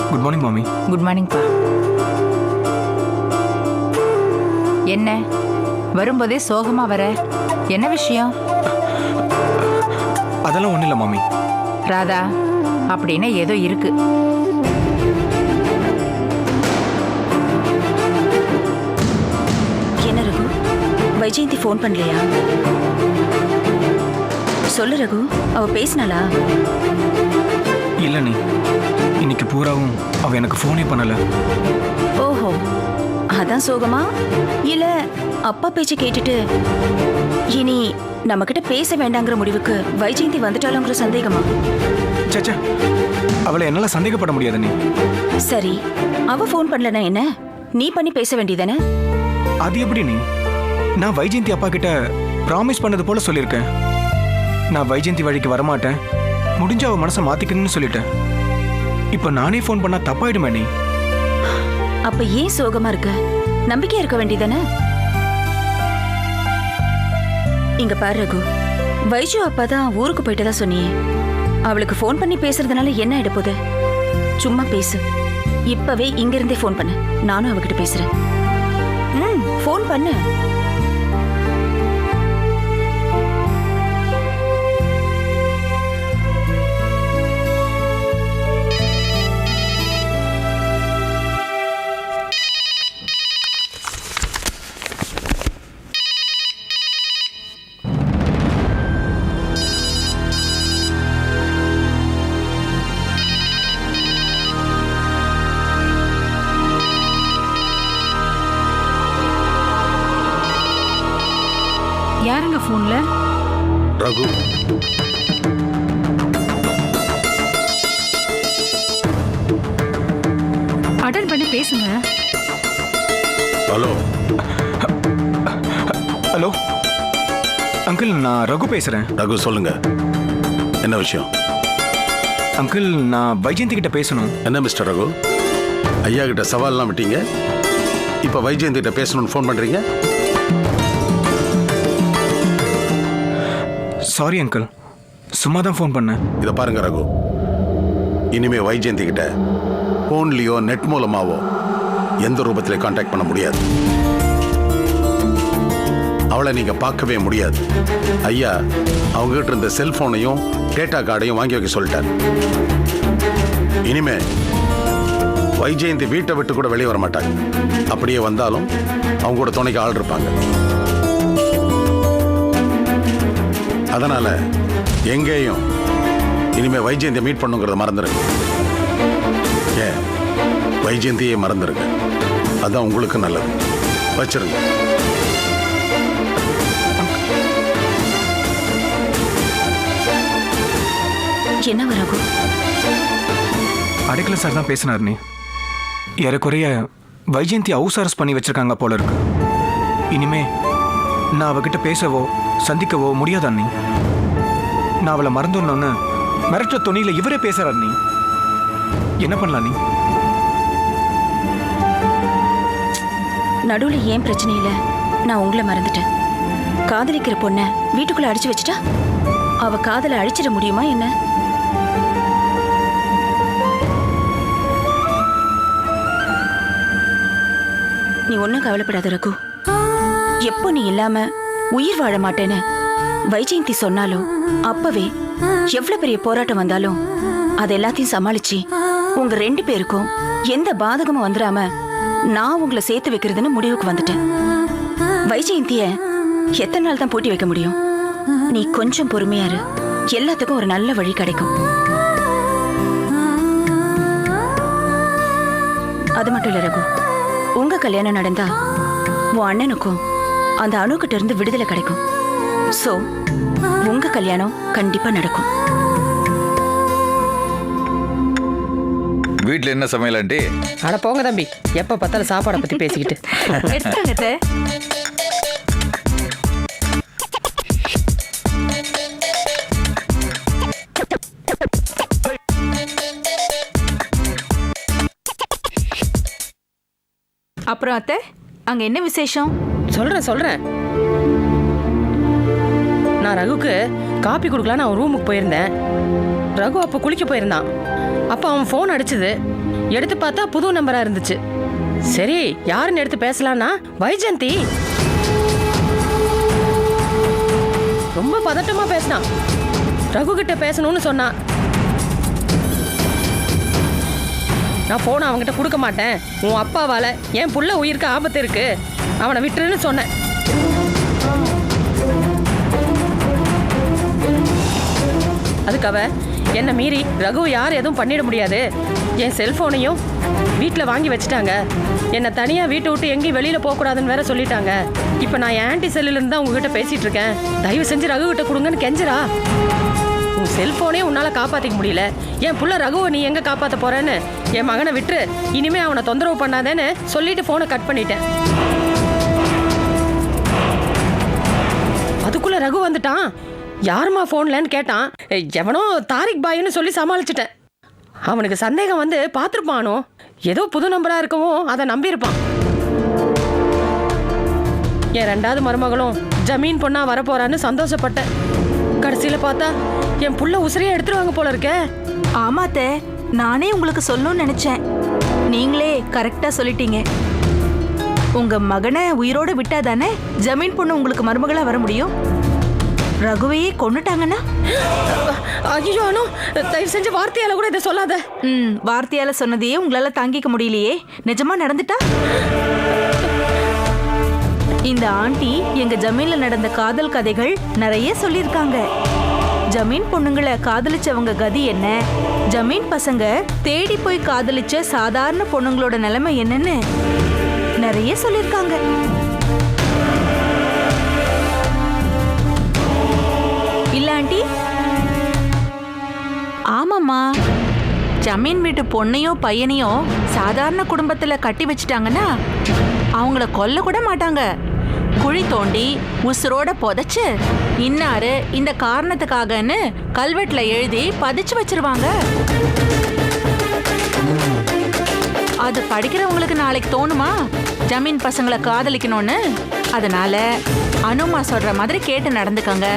Good morning மாமி. Good மார்னிங்ப்பா. என்ன வரும்போதே சோகமா வர? என்ன விஷயம்? அதெல்லாம் ஒன்றும் இல்லை மாமி. ராதா, அப்படின்னு ஏதோ இருக்கு. என்ன ரகு, வைஜெயந்தி ஃபோன் பண்ணலையா? சொல்லு ரகு, அவ பேசினாளா? இல்லை நீ, இன்னைக்கு பூராவும் அவ எனக்கு ஃபோனே பண்ணல. ஓஹோ, அதான் சோகமா? இல்ல அப்பா பேச்சு கேட்டுட்டு இனி நம்ம கிட்ட பேச வேண்டாங்கிற முடிவுக்கு வைஜெயந்தி வந்துட்டாலுங்கிற சந்தேகமா? சச்சா, அவளை என்னால சந்தேகப்பட முடியாது நீ. சரி, அவ ஃபோன் பண்ணலனா என்ன, நீ பண்ணி பேச வேண்டியதானே? அது எப்படி நீ? நான் வைஜெயந்தி அப்பா கிட்ட ப்ராமிஸ் பண்ணது போல சொல்லியிருக்கேன். நான் வைஜெயந்தி வழிக்கு வரமாட்டேன், முடிஞ்ச அவ மனசை மாத்திக்கணும்னு சொல்லிட்டேன். இப்ப நானே ஃபோன் பண்ணா தப்பாயிடுமே நீ. அப்ப ஏன் சோகமா இருக்க? நம்பிக்கையா இருக்க வேண்டியதானே? இங்க பாரு ரகு, வைஜு அப்பதான் ஊருக்கு போயிட்டதா சொன்னியே. அவளுக்கு ஃபோன் பண்ணி பேசுறதுனால என்ன ஆயிட போகுது? சும்மா பேசு. இப்பவே இங்க இருந்தே ஃபோன் பண்ணு, நானும் அவகிட்ட பேசுறேன். ஃபோன் பண்ணு. யாருங்க போன்ல? ரகு. அட்டன் பண்ணி பேசுங்க. ஹலோ. ஹலோ அங்கிள், நான் ரகு பேசுறேன். ரகு சொல்லுங்க, என்ன விஷயம்? அங்கிள், நான் வைஜெயந்தி கிட்ட பேசணும். என்ன மிஸ்டர் ரகு, ஐயா கிட்ட சவால்லாம் விட்டீங்க, இப்ப வைஜெயந்தி கிட்ட பேசணும்னு ஃபோன் பண்றீங்க? சாரி அங்கிள், சும்மா தான் ஃபோன் பண்ணேன். இதை பாருங்க ரகு, இனிமே வைஜெயந்தி கிட்ட ஃபோன்லயோ நெட் மூலமாவோ எந்த ரூபத்திலே கான்டாக்ட் பண்ண முடியாது. அவளை நீங்க பார்க்கவே முடியாது. ஐயா அவங்க கிட்ட இருந்த செல்போனையும் டேட்டா கார்டையும் வாங்கி வைக்க சொல்லிட்டார். இனிமே வைஜெயந்தி வீட்டை விட்டு கூட வெளியே வர மாட்டாங்க. அப்படியே வந்தாலும் அவங்க கூட துணைக்கு ஆள் இருப்பாங்க. அதனால எங்கேயும் இனிமே வைஜெயந்தியை மீட் பண்ணுங்கிறத மறந்துருங்க. ஏன், வைஜெயந்தியை மறந்துருங்க, அதான் உங்களுக்கு நல்லது. வச்சிருங்க. என்ன ரகு? அடைக்கல சார் தான் பேசினார். நீ ஏறக்குறைய வைஜெயந்தி ஹவுஸ் அரெஸ்ட் பண்ணி வச்சிருக்காங்க போல இருக்கு. இனிமே நான் அவகிட்ட பேசவோ சந்திக்கவோ முடியாதா நீ? நான் அவளை மறந்துடணும்னு மிரட்ட துணியில இவரே பேசுறார். நீ என்ன பண்ணலாம்? நீ நடுவுல ஏன் பிரச்சனை இல்ல, நான் உங்களை மறந்துட்டேன். காதலிக்கிற பொண்ண வீட்டுக்குள்ள அடிச்சு வச்சுட்டா அவ காதலை அழிச்சிட முடியுமா என்ன? நீ ஒன்னும் கவலைப்படாத ரகு. எப்போ நீ இல்லாம உயிர் வாழ மாட்டேன்னு வைஜெயந்தி சொன்னாலும் அப்பவே எவ்வளவு பெரிய போராட்டம் வந்தாலும் அது எல்லாத்தையும் சமாளிச்சு உங்க 2 பேருக்கும் எந்த பாதகமும் வந்துடாம நான் உங்களை சேர்த்து வைக்கிறதுன்னு முடிவுக்கு வந்துட்டேன். வைஜெயந்திய எத்தனை நாள் தான் பூட்டி வைக்க முடியும்? நீ கொஞ்சம் பொறுமையா இரு, எல்லாத்துக்கும் ஒரு நல்ல வழி கிடைக்கும். அது மட்டும் இல்ல ரகு, உங்க கல்யாணம் நடந்தா உன் அண்ணனுக்கும் அந்த அணுகிட்ட இருந்து விடுதலை கிடைக்கும். சோ உங்க கல்யாணம் கண்டிப்பா நடக்கும். வீட்ல என்ன சமையல் ஆண்டி? அட போங்க தம்பி, எப்ப பார்த்தாலும் சாப்பாடை பத்தி பேசிக்கிட்டு. அப்புறம் அத்தை, அங்க என்ன விசேஷம்? சொல்றேன். நான் ரகுக்கு காப்பி கொடுக்கலான்னு அவன் ரூமுக்கு போயிருந்தேன். ரகு அப்போ குளிக்க போயிருந்தான். அப்போ அவன் ஃபோன் அடிச்சது. எடுத்து பார்த்தா புது நம்பரா இருந்துச்சு. சரி யாருன்னு எடுத்து பேசலான்னா வைஜெயந்தி. ரொம்ப பதட்டமா பேசினான். ரகு கிட்ட பேசணும்னு சொன்னான். நான் போன அவன்கிட்ட கொடுக்க மாட்டேன், உன் அப்பாவால என் புள்ள உயிருக்கு ஆபத்து இருக்கு, அவனை விட்டுருன்னு சொன்னேன். அதுக்கு அவ என்ன மீறி ரகு யார் எதுவும் பண்ணிட முடியாது, என் செல்போனையும் வீட்டில் வாங்கி வச்சுட்டாங்க, என்னை தனியாக வீட்டை விட்டு எங்கேயும் வெளியில் போகக்கூடாதுன்னு வேற சொல்லிட்டாங்க. இப்போ நான் என் ஆன்டி செல்லுலேருந்து தான் உங்ககிட்ட பேசிட்டு இருக்கேன், தயவு செஞ்சு ரகு கிட்ட கொடுங்கன்னு கெஞ்சிரா. உன் செல்போனே உன்னால காப்பாத்திக்க முடியல, என் புள்ள ரகுவை நீ எங்க காப்பாத்த போறேன்னு என் மகனை விட்டு இனிமே அவனை தொந்தரவு பண்ணாதேன்னு சொல்லிட்டு போனை கட் பண்ணிட்டேன். அதுக்குள்ள ரகு வந்துட்டான். யாருமா போன்லன்னு கேட்டான். எவனோ தாரிக் பாயின்னு சொல்லி சமாளிச்சுட்டேன். அவனுக்கு சந்தேகம் வந்து பார்த்துருப்பானோ, ஏதோ புது நம்பரா இருக்கவும் அதை நம்பியிருப்பான். என் 2வது மருமகளும் ஜமீன் பொண்ணா வரப்போறான்னு சந்தோஷப்பட்டேன். கடைசியில பார்த்தா என் புள்ள உசிரியா எடுத்துருவாங்க போல இருக்க. ஆமாத்த, நானே உங்களுக்கு சொல்லணும்னு நினைச்சேன், நீங்களே கரெக்டா சொல்லிட்டீங்க. உங்க மகனை உயிரோட விட்டா தானே ஜமீன் பொண்ணு உங்களுக்கு மருமகளா வர முடியும். ரகுவையே கொன்னுட்டாங்கன்னா? ஐயோ அனு, தயவு செஞ்சு வார்த்தையால கூட இதை சொல்லாத. வார்த்தையால சொன்னதையே உங்களால தாங்கிக்க முடியலையே, நிஜமா நடந்துட்டா? இந்த ஆண்டி எங்க ஜமீன்ல நடந்த காதல் கதைகள் நிறைய சொல்லியிருக்காங்க. ஜமீன் பொண்ணுங்களை காதலிச்சவங்க கதி என்ன, ஜமீன் பசங்க தேடி போய் காதலிச்ச சாதாரண பொண்ணுங்களோட நிலைமை என்னன்னு நிறைய சொல்லியிருக்காங்க. இல்ல ஆண்டி? ஆமாம்மா, ஜமீன் வீட்டு பொண்ணையோ பையனையோ சாதாரண குடும்பத்துல கட்டி வச்சுட்டாங்கன்னா அவங்கள கொல்ல கூட மாட்டாங்க. குழி தோண்டி உசுரோட புதைச்சு இன்னாரு இந்த காரணத்துக்காகன்னு கல்வெட்டுல எழுதி பதிச்சு வச்சிருவாங்க. அது படிக்கிறவங்களுக்கு நாளைக்கு தோணுமா ஜமீன் பசங்களை காதலிக்கணும்னு? அதனால அனுமா சொல்ற மாதிரி கேட்டு நடந்துக்கங்க,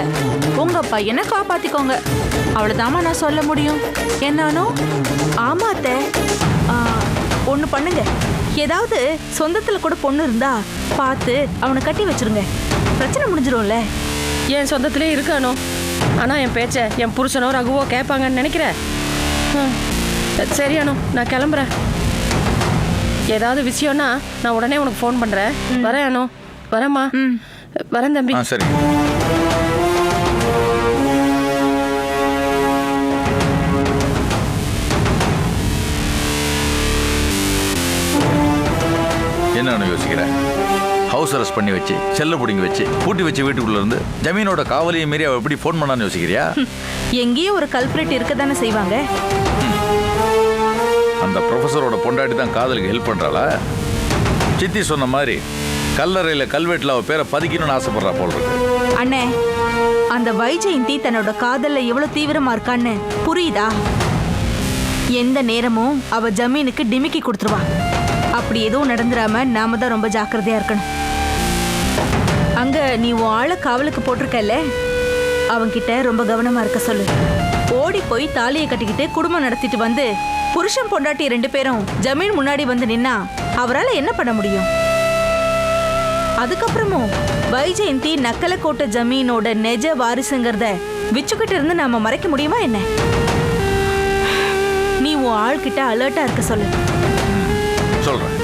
உங்க பையனை காப்பாத்திக்கோங்க, அவ்வளவுதாமா நான் சொல்ல முடியும். என்னானோ? ஆமா அத்தை, ஒண்ணு பண்ணுங்க, ஏதாவது சொந்தத்துல கூட பொண்ணு இருந்தா பார்த்து அவனை கட்டி வச்சிருங்க, பிரச்சனை முடிஞ்சிரும்ல. என் சொந்தத்திலே இருக்கானோ, ஆனா என் பேச்ச என் புருஷனோ ரகுவோ கேட்பாங்கன்னு நினைக்கிறேன். சரியானோ, நான் கிளம்புறேன். ஏதாவது விஷயம்னா நான் உடனே உனக்கு ஃபோன் பண்றேன். வரேன் அனு, வரேம்மா. வரேன் தம்பி. சரி. என்ன யோசிக்கிறேன்? ஹவுஸ் அரெஸ்ட் பண்ணி வச்சு செல்ல பிடிங்கி வச்சு பூட்டி வச்சு வீட்டுக்குள்ள இருந்து ஜமீனோட காவலியை மீறி அவ எப்படி ஃபோன் பண்ணான்னு யோசிக்கிறியா? எங்கேயும் ஒரு கல்பிரேட் இருக்க தானே செய்வாங்க. அந்த ப்ரொஃபஸரோட பொண்டாட்டி தான் காதலுக்கு ஹெல்ப் பண்றாளா? சித்தி சொன்ன மாதிரி கல்லறையில கல்வெட்டுல அவ பேரை பதிக்கணும்னு ஆசைப்படுறா போல் இருக்கு. அண்ணே, அந்த வைஜெயந்தி தன்னோட காதல்ல எவ்வளவு தீவிரமா இருக்கான்னு புரியுதா? எந்த நேரமும் அவ ஜமீனுக்கு டிமிக்கி கொடுத்துருவா. அப்படி எதுவும் நடந்துடாம நாம தான் ரொம்ப ஜாக்கிரதையா இருக்கணும். அங்க நீ உன் ஆளை காவலுக்கு போட்டிருக்கல, அவன்கிட்ட ரொம்ப கவனமா இருக்க சொல்லு. ஓடி போய் தாலியை கட்டிக்கிட்டு குடும்பம் நடத்திட்டு வந்து புருஷன் பொண்டாட்டி 2 பேரும் ஜமீன் முன்னாடி வந்து நின்னா அவரால் என்ன பண்ண முடியும்? அதுக்கப்புறமும் வைஜெயந்தி நக்கலக்கோட்டை ஜமீனோட நெஜ வாரிசுங்கிறத விச்சுக்கிட்டு இருந்து நாம மறைக்க முடியுமா என்ன? நீ உன் ஆள்கிட்ட அலர்ட்டா இருக்க சொல்லு. சொல்றேன்.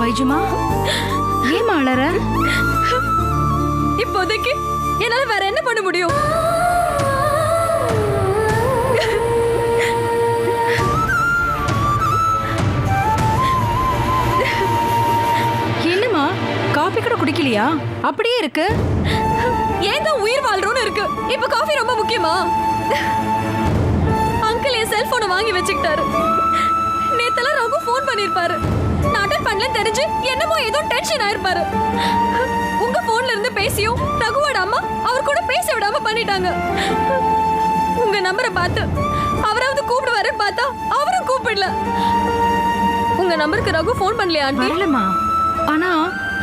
வைஜுமா, ஏன் அழற? இப்போதைக்கு என்னால வேற என்ன பண்ண முடியும்? கூட குடிக்கலையா? அப்படியே இருக்கு. ஏங்க உயிர் வாழ்றோம்னு இருக்கு. இப்ப காஃபி ரொம்ப முக்கியமா? அங்கிள் என் செல்போனை வாங்கி வச்சுக்கிட்டாரு. நேத்தெல்லாம் ரகு ஃபோன் பண்ணிருப்பாரு. நான் அட்டெண்ட் பண்ணல தெரிஞ்சு என்னமோ ஏதோ டென்ஷன் ஆயிருப்பாரு. உங்க போன்ல இருந்து பேசியும் ரகுவோட அம்மா அவர் கூட பேச விடாம பண்ணிட்டாங்க. உங்க நம்பரை பார்த்து அவராவது கூப்பிடுவாருன்னு பார்த்தா அவரும் கூப்பிடல. உங்க நம்பருக்கு ரகு ஃபோன் பண்ணலையா ஆண்டி? வரலமா. ஆனா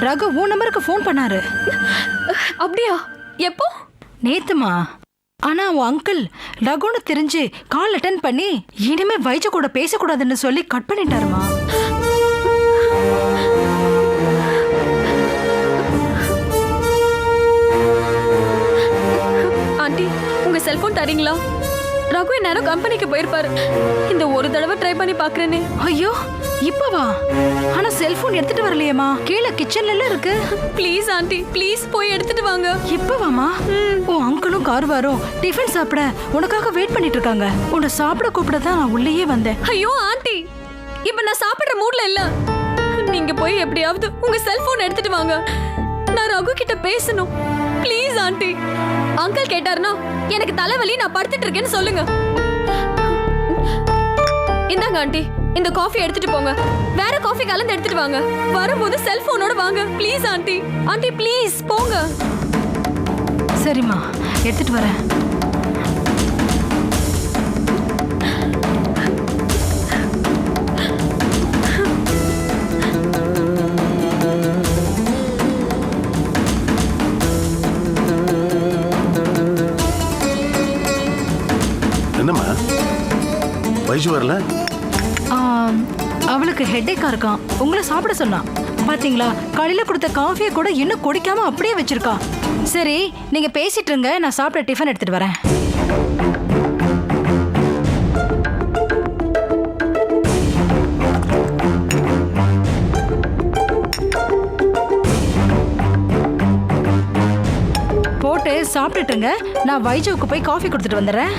ரகு உன் நம்பருக்கு ஃபோன் பண்ணாரு. அப்படியா? எப்போ? நேத்துமா. ஆனா உன் அங்கிள் ரகுன்னு தெரிஞ்சு கால் அட்டன் பண்ணி இனிமே வைஜ கூட பேசக்கூடாதுன்னு சொல்லி கட் பண்ணிட்டாருமா. ஆண்டி உங்க செல்போன் தரீங்களா? ரகு நேரம் கம்பெனிக்கு போயிருப்பாரு. இந்த ஒரு தடவை ட்ரை பண்ணி பாக்குறேனே. ஐயோ இப்பவா? ஆனா செல்போன் எடுத்துட்டு வரலையேமா. கீழே கிச்சன்ல இருக்கு. ப்ளீஸ் ஆண்டி ப்ளீஸ் போய் எடுத்துட்டு வாங்க. இப்பவாமா? உன் அங்கிளும் கார்வாரும் டிஃபன் சாப்பிட உனக்காக வெயிட் பண்ணிட்டு இருக்காங்க. உன்னை சாப்பிட கூப்பிட தான் நான் உள்ளேயே வந்தேன். ஐயோ ஆண்டி இப்ப நான் சாப்பிடுற மூட்ல இல்ல. நீங்க போய் எப்படியாவது உங்க செல்போன் எடுத்துட்டு வாங்க. நான் ரகு கிட்ட பேசணும். Please aunty. அங்கிள் கேட்டாருன்னா எனக்கு தலைவலி நான் படுத்துட்டு இருக்கேன்னு சொல்லுங்க. இந்தாங்க ஆண்டி இந்த காஃபி எடுத்துட்டு போங்க. வேற காஃபி கலந்து எடுத்துட்டு வாங்க. வரும்போது செல்போனோட வாங்க ப்ளீஸ் ஆண்டி. ஆண்டி ப்ளீஸ் போங்க. சரிம்மா எடுத்துட்டு வரேன். என்னம்மா வைஜு வரல? அவளுக்கு ஹெட்டேக்கா இருக்கான். உங்களை சாப்பிட சொன்னான். பாத்தீங்களா, காலையில கொடுத்த காஃபியை கூட இன்னும் குடிக்காம அப்படியே வச்சிருக்கா. சரி நீங்க பேசிட்டு இருங்க, நான் சாப்பிட டிஃபன் எடுத்துட்டு வரேன். போட்டு சாப்பிட்டுட்டுங்க. நான் வைஜுவுக்கு போய் காஃபி கொடுத்துட்டு வந்துடுறேன்.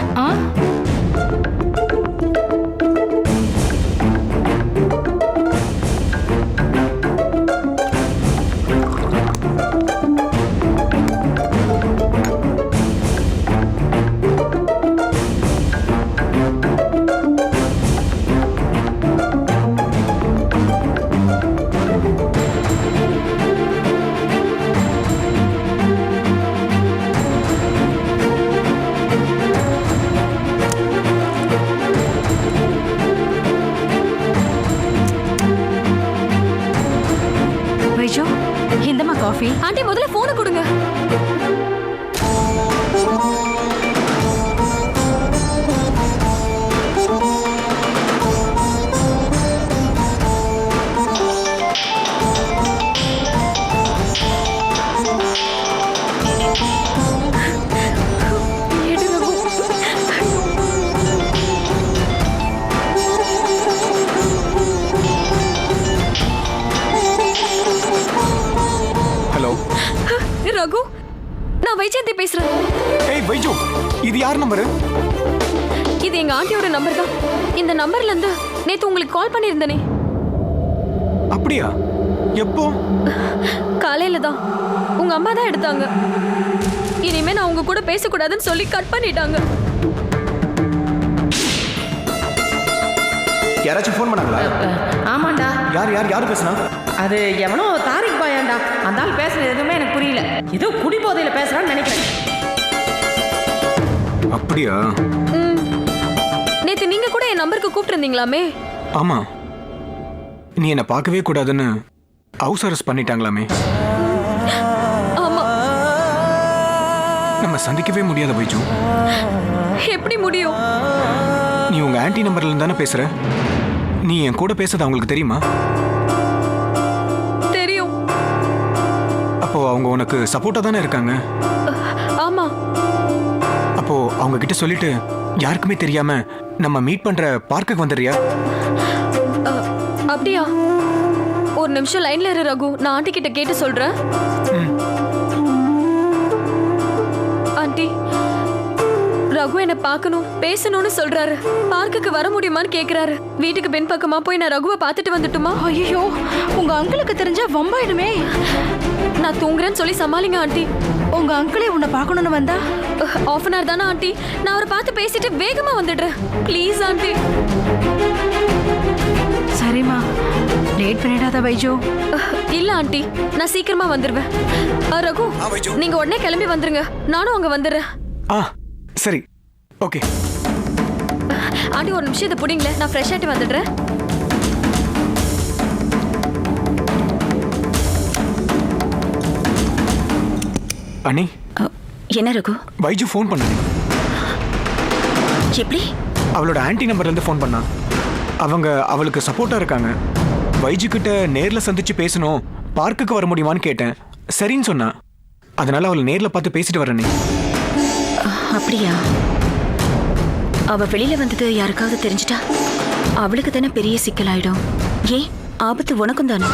இந்தமா காஃபி. ஆண்டி முதல்ல போனை கொடுங்க. ரகு நான் வைஜெயந்தி பேசுறேன். ஏய் வைஜு, இது யார் நம்பரு? இது எங்க ஆண்டியோட நம்பர் தான். இந்த நம்பர்ல இருந்து நேத்து உங்களுக்கு கால் பண்ணியிருந்தனே. அப்படியா? எப்போ? காலையில தான். உங்க அம்மா தான் எடுத்தாங்க. இனிமே நான் உங்க கூட பேசக்கூடாதுன்னு சொல்லி கட் பண்ணிட்டாங்க. யாராச்சும் ஃபோன் பண்ணாங்களா? ஆமாண்டா. யார் யார் யார் பேசுனா? அது எவனோ தாரிக் பாயாண்டா. அந்த ஆள் பேசுறது எதுவுமே எனக்கு புரியல. ஏதோ குடி போதையில பேசுறான்னு நினைக்கிறேன். அப்படியா? நேத்து நீங்க கூட என் நம்பருக்கு கூப்பிட்டுருந்தீங்களாமே. ஆமா, நீ என்ன பார்க்கவே கூடாதுன்னு ஹவுஸ் அரெஸ்ட் பண்ணிட்டாங்களாமே. ஆமா. நம்ம சந்திக்கவே முடியாத வைஜு. எப்படி முடியும்? நீ உங்க ஆன்ட்டி நம்பர்ல இருந்து தானே பேசுற? நீ என் கூட பேசுறது அவங்களுக்கு தெரியுமா? தெரியும். அப்போ அவங்க உனக்கு சப்போர்ட்டா தானே இருக்காங்க. ஆமா. அப்போ அவங்க கிட்ட சொல்லிட்டு யாருக்குமே தெரியாம நம்ம மீட் பண்ற பார்க்குக்கு வந்துடுறியா? அப்படியா? ஒரு நிமிஷம் லைன்ல இரு ரகு. நான் ஆண்டி கிட்ட கேட்டு சொல்றேன். ஆண்டி, ரகு என்ன பார்க்கணும் பேசணும்னு சொல்றாரு. பார்க்குக்கு வர முடியுமான்னு கேக்குறாரு. வீட்டுக்கு பின்பக்கமா போய் நான் ரகுவை பார்த்துட்டு வந்துட்டுமா? ஐயோ, உங்க அங்கிளுக்கு தெரிஞ்சா வம்பாயிடுமே. நான் தூங்குறேன்னு சொல்லி சமாளிங்க ஆண்டி. உங்க அங்கிளே உன்னை பார்க்கணும்னு வந்தா? ஆஃப் அன் ஹவர் தானே ஆண்டி, நான் அவரை பார்த்து பேசிட்டு வேகமா வந்துடுறேன். Please aunty. சரிம்மா, லேட் பண்ணிடாத வைஜோ. இல்ல ஆண்டி, நான் சீக்கிரமா வந்துடுவேன். ரகு, நீங்க உடனே கிளம்பி வந்துருங்க, நானும் அங்க வந்துடுறேன். ஆ சரி, ஓகே. ஆண்டி ஒரு நிமிஷம் இதை புடிங்களே, நான் ஃப்ரெஷ் ஆகிட்டு வந்துடுறேன். அண்ணி, என்ன ரகு? வைஜு ஃபோன் பண்ணானே. எப்படி? அவளோட ஆன்ட்டி நம்பர்லேருந்து ஃபோன் பண்ணா. அவங்க அவளுக்கு சப்போர்ட்டாக இருக்காங்க. வைஜு கிட்ட நேரில் சந்திச்சு பேசணும், பார்க்குக்கு வர முடியுமான்னு கேட்டேன். சரின்னு சொன்னா. அதனால அவளை நேரில் பார்த்து பேசிட்டு வரேனே. அப்படியா? அவ வெளியில வந்தது யாருக்காவது தெரிஞ்சிட்டா அவளுக்கு தானே பெரிய சிக்கலாயிடும். ஏன், ஆபத்து உனக்கும் தானே.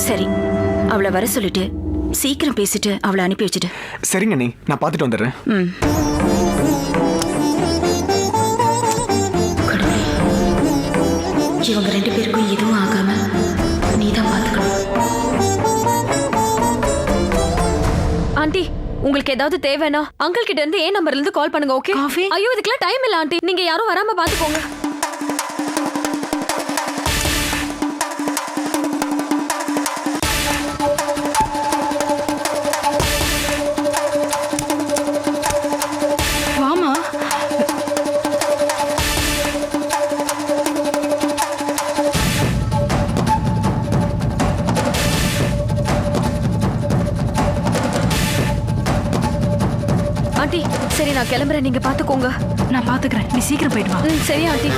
சரி, அவளை வர சொல்லிட்டு சீக்கிரம் பேசிட்டு அவளை அனுப்பி வச்சுட்டு. சரிங்க அண்ணி, நான் பார்த்துட்டு வந்துடுறேன். கடவுளே, இவங்க 2 பேருக்கும் எதுவும் ஆகாம நீதான் பார்த்துக்கணும். ஆண்டி, உங்களுக்கு ஏதாவது தேவைன்னா அங்கிள் கிட்ட இருந்து ஏன் நம்பர்ல இருந்து கால் பண்ணுங்க. ஓகே? காஃபி? ஐயோ, இதுக்கெல்லாம் டைம் இல்ல ஆண்டி, நீங்க யாரும் வராம பாத்துக்கோங்க. வாமா. ஆண்டி, சரி நான் கிளம்புறேன், நீங்க பாத்துக்கோங்க. நான் பாத்துக்கிறேன், நீ சீக்கிரம் போயிட்டு வா. சரி ஆண்டி.